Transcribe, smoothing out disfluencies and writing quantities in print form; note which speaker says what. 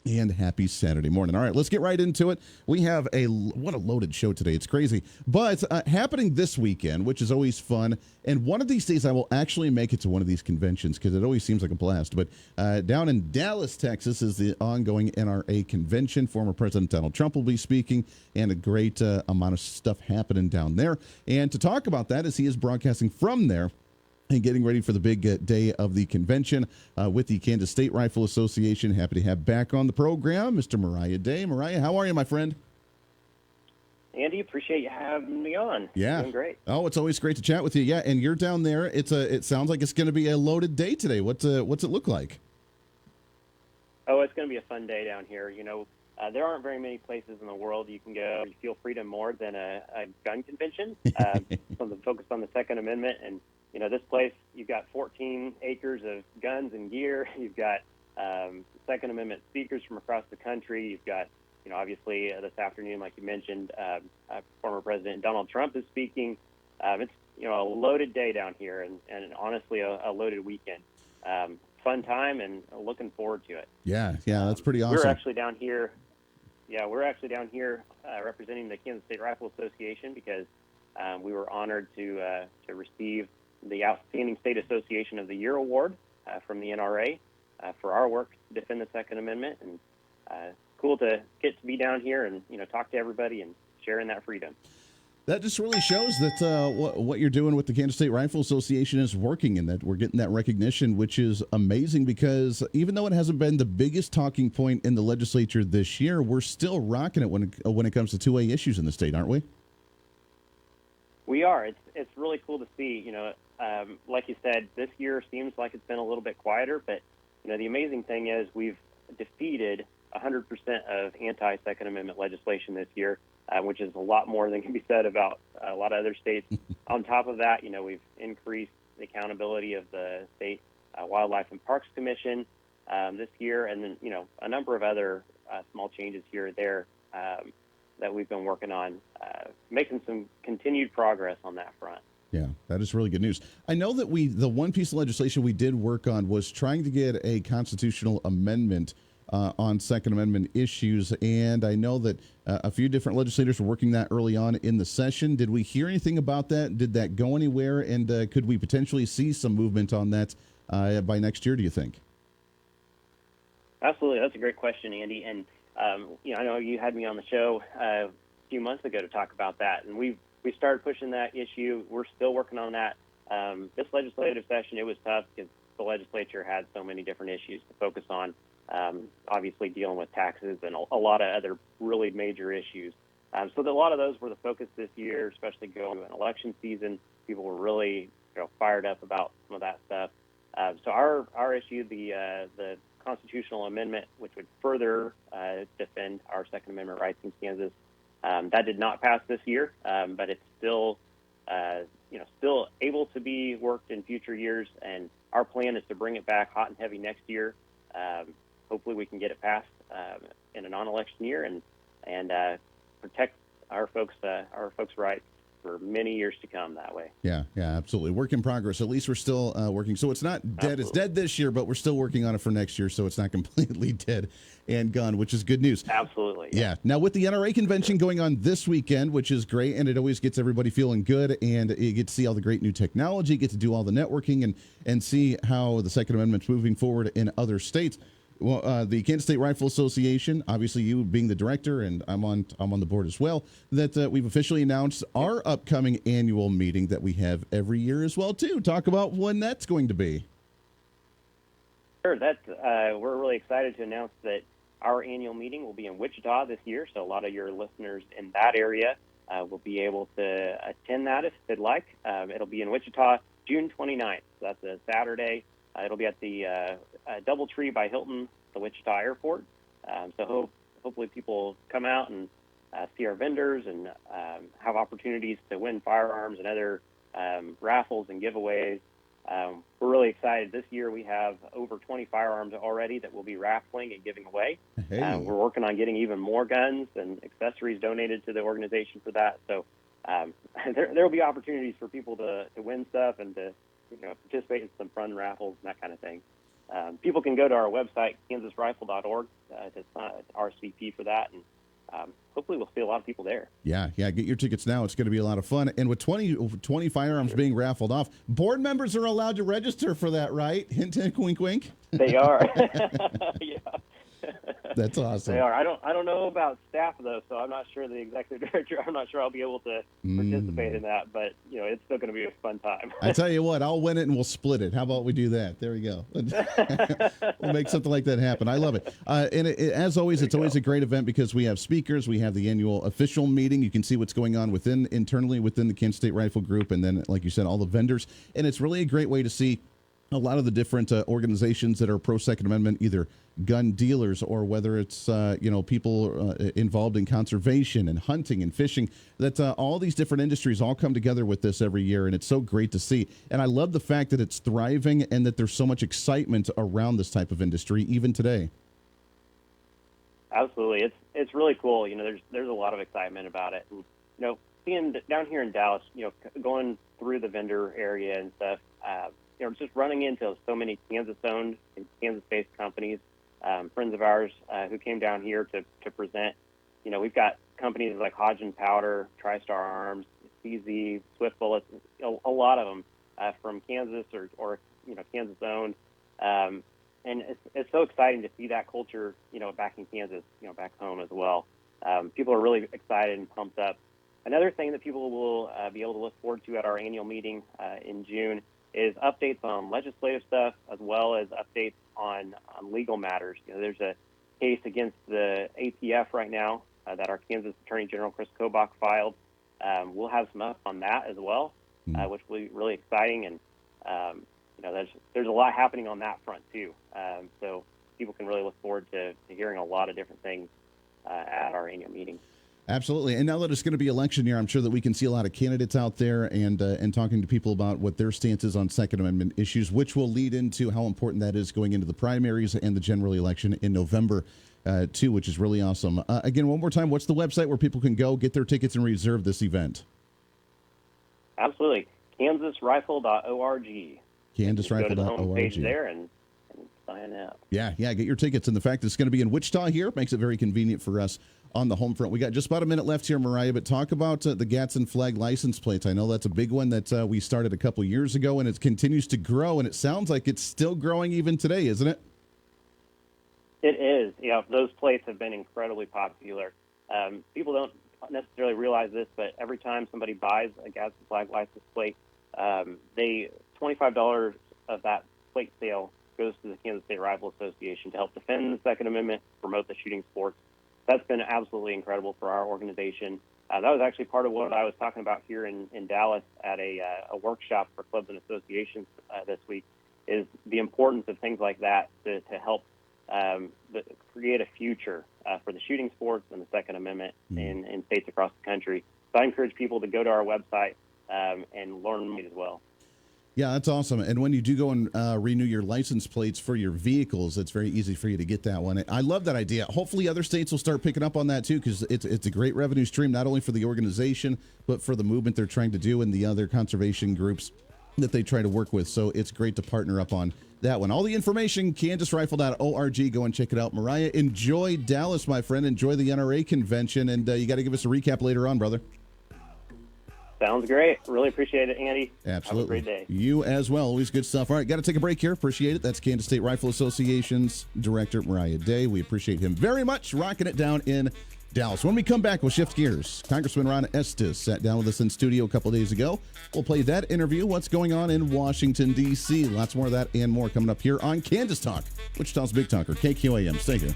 Speaker 1: And happy Saturday morning. All right, let's get right into it. We have what a loaded show today. It's crazy. But happening this weekend, which is always fun. And one of these days I will actually make it to one of these conventions because it always seems like a blast. But down in Dallas, Texas is the ongoing NRA convention. Former President Donald Trump will be speaking, and a great amount of stuff happening down there. And to talk about that, as he is broadcasting from there, and getting ready for the big day of the convention with the Kansas State Rifle Association. Happy to have back on the program Mr. Moriah Day. Moriah, how are you, my friend?
Speaker 2: Andy, appreciate you having me on.
Speaker 1: Yeah.
Speaker 2: Doing great.
Speaker 1: Oh, it's always great to chat with you. Yeah, and you're down there. It sounds like it's going to be a loaded day today. What's it look like?
Speaker 2: Oh, it's going to be a fun day down here. You know, there aren't very many places in the world you can go and feel freedom more than a gun convention. Something focused on the Second Amendment. And you know, this place, you've got 14 acres of guns and gear. You've got Second Amendment speakers from across the country. You've got, you know, obviously this afternoon, like you mentioned, former President Donald Trump is speaking. It's, you know, a loaded day down here, and honestly, a loaded weekend. Fun time, and looking forward to it.
Speaker 1: Yeah, that's pretty awesome.
Speaker 2: We're actually down here. Yeah, we're actually down here representing the Kansas State Rifle Association because we were honored to receive the Outstanding State Association of the Year Award from the NRA for our work to defend the Second Amendment, and cool to get to be down here and, you know, talk to everybody and sharing that freedom.
Speaker 1: That just really shows that what you're doing with the Kansas State Rifle Association is working, and that we're getting that recognition, which is amazing because even though it hasn't been the biggest talking point in the legislature this year, we're still rocking it when it comes to 2A issues in the state, aren't we?
Speaker 2: We are. It's really cool to see. You know, like you said, this year seems like it's been a little bit quieter, but you know, the amazing thing is we've defeated 100% of anti-Second Amendment legislation this year, which is a lot more than can be said about a lot of other states. On top of that, you know, we've increased the accountability of the State Wildlife and Parks Commission this year, and then, you know, a number of other small changes here or there that we've been working on, making some continued progress on that front.
Speaker 1: Yeah, that is really good news. I know that the one piece of legislation we did work on was trying to get a constitutional amendment on Second Amendment issues, and I know that a few different legislators were working that early on in the session. Did we hear anything about that? Did that go anywhere? And could we potentially see some movement on that by next year, do you think?
Speaker 2: Absolutely. That's a great question, Andy. And you know, I know you had me on the show a few months ago to talk about that, and we started pushing that issue. We're still working on that. This legislative session, it was tough because the legislature had so many different issues to focus on, obviously dealing with taxes and a lot of other really major issues. So a lot of those were the focus this year, especially going to an election season. People were really, you know, fired up about some of that stuff. So our issue, the constitutional amendment, which would further defend our Second Amendment rights in Kansas, that did not pass this year, but it's still, you know, still able to be worked in future years. And our plan is to bring it back hot and heavy next year. Hopefully, we can get it passed in a non-election year and protect our folks' rights for many years to come that way.
Speaker 1: Yeah, absolutely. Work in progress. At least we're still working. So it's not dead. Absolutely. It's dead this year, but we're still working on it for next year, so it's not completely dead and gone, which is good news.
Speaker 2: Absolutely.
Speaker 1: Yeah. Now, with the NRA convention going on this weekend, which is great, and it always gets everybody feeling good, and you get to see all the great new technology, get to do all the networking, and see how the Second Amendment's moving forward in other states. Well, the Kansas State Rifle Association, obviously you being the director, and I'm on the board as well, that we've officially announced our upcoming annual meeting that we have every year as well, too. Talk about when that's going to be.
Speaker 2: Sure. We're really excited to announce that our annual meeting will be in Wichita this year, so a lot of your listeners in that area will be able to attend that if they'd like. It'll be in Wichita, June 29th. So that's a Saturday. It'll be at the DoubleTree by Hilton, the Wichita Airport. So hopefully people come out and see our vendors and have opportunities to win firearms and other raffles and giveaways. We're really excited. This year we have over 20 firearms already that we'll be raffling and giving away.
Speaker 1: Hey.
Speaker 2: We're working on getting even more guns and accessories donated to the organization for that. So there will be opportunities for people to win stuff and to participate in some fun raffles and that kind of thing. people can go to our website, kansasrifle.org, to RSVP for that, and hopefully we'll see a lot of people there.
Speaker 1: Yeah, get your tickets now. It's going to be a lot of fun. And with 20 firearms being raffled off, board members are allowed to register for that, right? Hint, hint, wink, wink.
Speaker 2: They are. Yeah.
Speaker 1: That's awesome.
Speaker 2: They are. I don't know about staff though, so I'm not sure the executive director. I'm not sure I'll be able to participate in that, but it's still going to be a fun time.
Speaker 1: I tell you what, I'll win it and we'll split it. How about we do that? There we go. We'll make something like that happen. I love it. And as always, it's always a great event because we have speakers. We have the annual official meeting. You can see what's going on internally within the Kansas State Rifle Group, and then, like you said, all the vendors. And it's really a great way to see a lot of the different organizations that are pro-Second Amendment, either gun dealers or whether it's, people involved in conservation and hunting and fishing, that all these different industries all come together with this every year, and it's so great to see. And I love the fact that it's thriving and that there's so much excitement around this type of industry, even today.
Speaker 2: Absolutely. It's really cool. There's a lot of excitement about it. And, seeing down here in Dallas, going through the vendor area and stuff, just running into so many Kansas-owned and Kansas-based companies, friends of ours who came down here to present. We've got companies like Hodge & Powder, TriStar Arms, CZ, Swift Bullets, a lot of them from Kansas or Kansas-owned. And it's so exciting to see that culture, back in Kansas, back home as well. People are really excited and pumped up. Another thing that people will be able to look forward to at our annual meeting in June is updates on legislative stuff as well as updates on legal matters. There's a case against the ATF right now that our Kansas Attorney General Chris Kobach filed. We'll have some up on that as well, which will be really exciting. And there's a lot happening on that front too. So people can really look forward to hearing a lot of different things at our annual meeting.
Speaker 1: Absolutely. And now that it's going to be election year, I'm sure that we can see a lot of candidates out there and talking to people about what their stance is on Second Amendment issues, which will lead into how important that is going into the primaries and the general election in November, too, which is really awesome. Again, one more time, what's the website where people can go get their tickets and reserve this event?
Speaker 2: Absolutely. KansasRifle.org.
Speaker 1: KansasRifle.org.
Speaker 2: Go to the homepage there and sign up.
Speaker 1: Yeah, get your tickets. And the fact that it's going to be in Wichita here makes it very convenient for us on the home front. We got just about a minute left here, Moriah, but talk about the Gadsden flag license plates. I know that's a big one that we started a couple years ago, and it continues to grow, and it sounds like it's still growing even today, isn't it?
Speaker 2: It is. Those plates have been incredibly popular. People don't necessarily realize this, but every time somebody buys a Gadsden flag license plate, $25 of that plate sale goes to the Kansas State Rifle Association to help defend the Second Amendment, promote the shooting sports. That's been absolutely incredible for our organization. That was actually part of what I was talking about here in Dallas at a workshop for clubs and associations this week, is the importance of things like that to help create a future for the shooting sports and the Second Amendment in states across the country. So I encourage people to go to our website and learn more as well.
Speaker 1: Yeah, that's awesome. And when you do go and renew your license plates for your vehicles, it's very easy for you to get that one. I love that idea. Hopefully other states will start picking up on that too, because it's a great revenue stream, not only for the organization, but for the movement they're trying to do and the other conservation groups that they try to work with. So it's great to partner up on that one. All the information, kansasrifle.org. Go and check it out. Moriah, enjoy Dallas, my friend. Enjoy the NRA convention. And you got to give us a recap later on, brother.
Speaker 2: Sounds great. Really appreciate it, Andy.
Speaker 1: Absolutely.
Speaker 2: Have a great day.
Speaker 1: You as well. Always good stuff. All right, got to take a break here. Appreciate it. That's Kansas State Rifle Association's Director Moriah Day. We appreciate him very much, rocking it down in Dallas. When we come back, we'll shift gears. Congressman Ron Estes sat down with us in studio a couple days ago. We'll play that interview, what's going on in Washington, D.C. Lots more of that and more coming up here on Kansas Talk, Wichita's Big Talker, KQAM. Stay here.